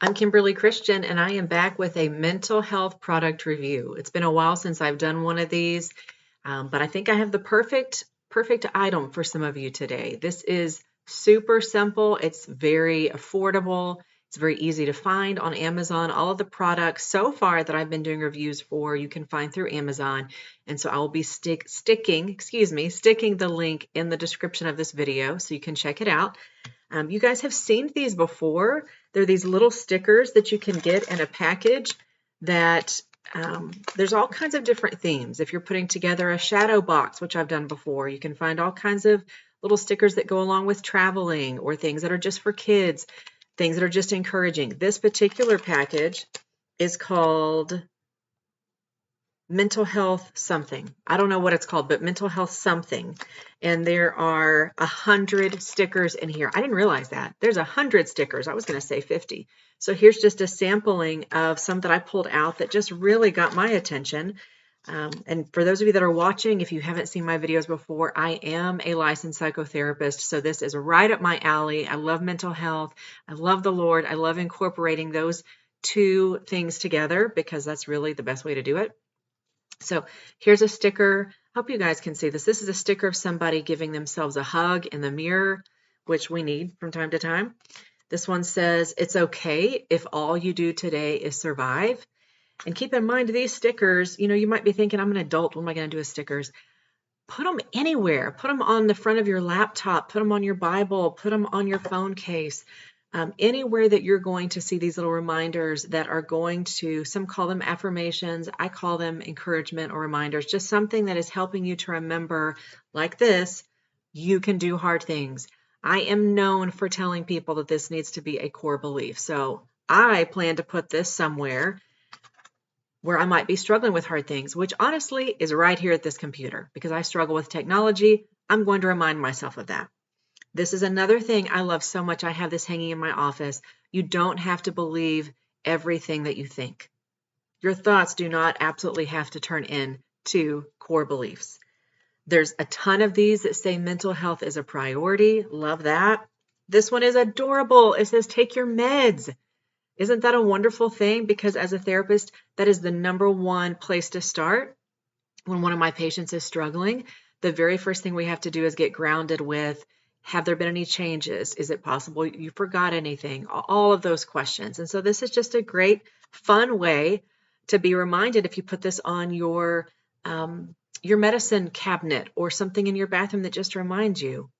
I'm Kimberly Christian, and I am back with a mental health product review. It's been a while since I've done one of these, but I think I have the perfect item for some of you today. This is super simple. It's very affordable. It's very easy to find on Amazon. All of the products so far that I've been doing reviews for, you can find through Amazon. And so I will be sticking the link in the description of this video so you can check it out. You guys have seen these before. They're these little stickers that you can get in a package that there's all kinds of different themes. If you're putting together a shadow box, which I've done before, you can find all kinds of little stickers that go along with traveling or things that are just for kids, things that are just encouraging. This particular package is called mental health something. I don't know what it's called, but mental health something. And there are 100 stickers in here. I didn't realize that. There's 100 stickers. I was going to say 50. So here's just a sampling of some that I pulled out that just really got my attention. And for those of you that are watching, if you haven't seen my videos before, I am a licensed psychotherapist. So this is right up my alley. I love mental health. I love the Lord. I love incorporating those two things together because that's really the best way to do it. So here's a sticker. Hope you guys can see this. This is a sticker of somebody giving themselves a hug in the mirror, which we need from time to time. This one says, "It's okay if all you do today is survive." And keep in mind, these stickers, you might be thinking, I'm an adult, what am I going to do with stickers? Put them anywhere. Put them on the front of your laptop. Put them on your Bible. Put them on your phone case. Anywhere that you're going to see these little reminders that are going to, some call them affirmations, I call them encouragement or reminders, just something that is helping you to remember, like this, you can do hard things. I am known for telling people that this needs to be a core belief. So I plan to put this somewhere where I might be struggling with hard things, which honestly is right here at this computer. Because I struggle with technology, I'm going to remind myself of that. This is another thing I love so much. I have this hanging in my office. You don't have to believe everything that you think. Your thoughts do not absolutely have to turn into core beliefs. There's a ton of these that say mental health is a priority. Love that. This one is adorable. It says, "Take your meds." Isn't that a wonderful thing? Because as a therapist, that is the number one place to start when one of my patients is struggling. The very first thing we have to do is get grounded with, have there been any changes? Is it possible you forgot anything? All of those questions. And so this is just a great, fun way to be reminded if you put this on your medicine cabinet or something in your bathroom that just reminds you.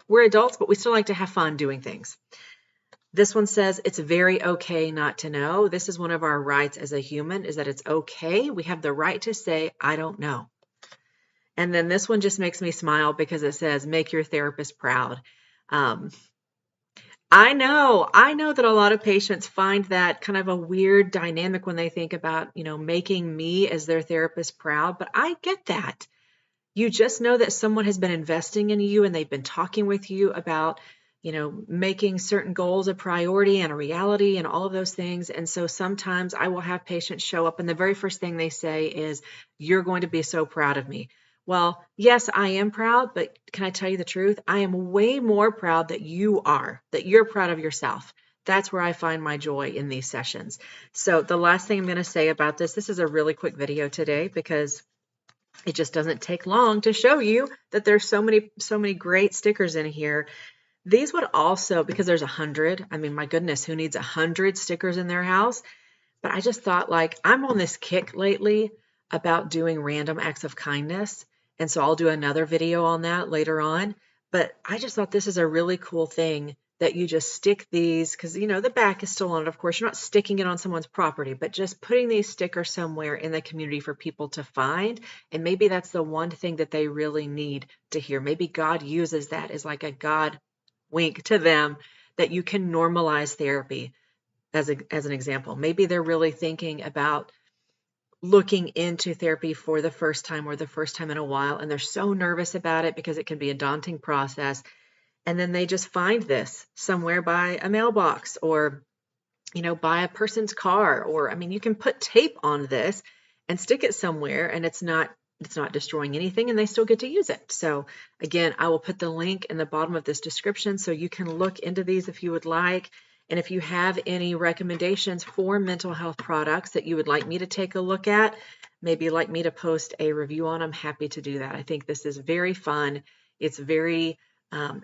We're adults, but we still like to have fun doing things. This one says, "It's very okay not to know." This is one of our rights as a human, is that it's okay. We have the right to say, "I don't know." And then this one just makes me smile because it says, "Make your therapist proud." I know that a lot of patients find that kind of a weird dynamic when they think about, making me as their therapist proud, but I get that. You just know that someone has been investing in you and they've been talking with you about, making certain goals a priority and a reality and all of those things. And so sometimes I will have patients show up and the very first thing they say is, "You're going to be so proud of me." Well, yes, I am proud, but can I tell you the truth? I am way more proud that you're proud of yourself. That's where I find my joy in these sessions. So the last thing I'm going to say about this is a really quick video today because it just doesn't take long to show you that there's so many great stickers in here. These would also, because there's 100, I mean, my goodness, who needs 100 stickers in their house? But I just thought, I'm on this kick lately about doing random acts of kindness. And so I'll do another video on that later on. But I just thought this is a really cool thing that you just stick these, because, the back is still on it. Of course, you're not sticking it on someone's property, but just putting these stickers somewhere in the community for people to find. And maybe that's the one thing that they really need to hear. Maybe God uses that as like a God wink to them that you can normalize therapy as an example. Maybe they're really thinking about looking into therapy for the first time or the first time in a while, and they're so nervous about it because it can be a daunting process. And then they just find this somewhere by a mailbox or, by a person's car, or, you can put tape on this and stick it somewhere and it's not destroying anything and they still get to use it. So again, I will put the link in the bottom of this description so you can look into these if you would like. And if you have any recommendations for mental health products that you would like me to take a look at, maybe like me to post a review on, I'm happy to do that. I think this is very fun. It's very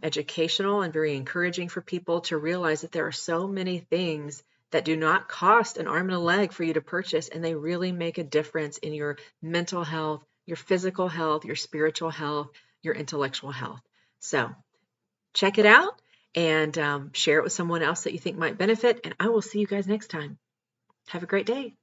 educational and very encouraging for people to realize that there are so many things that do not cost an arm and a leg for you to purchase, and they really make a difference in your mental health, your physical health, your spiritual health, your intellectual health. So check it out and share it with someone else that you think might benefit, and I will see you guys next time. Have a great day.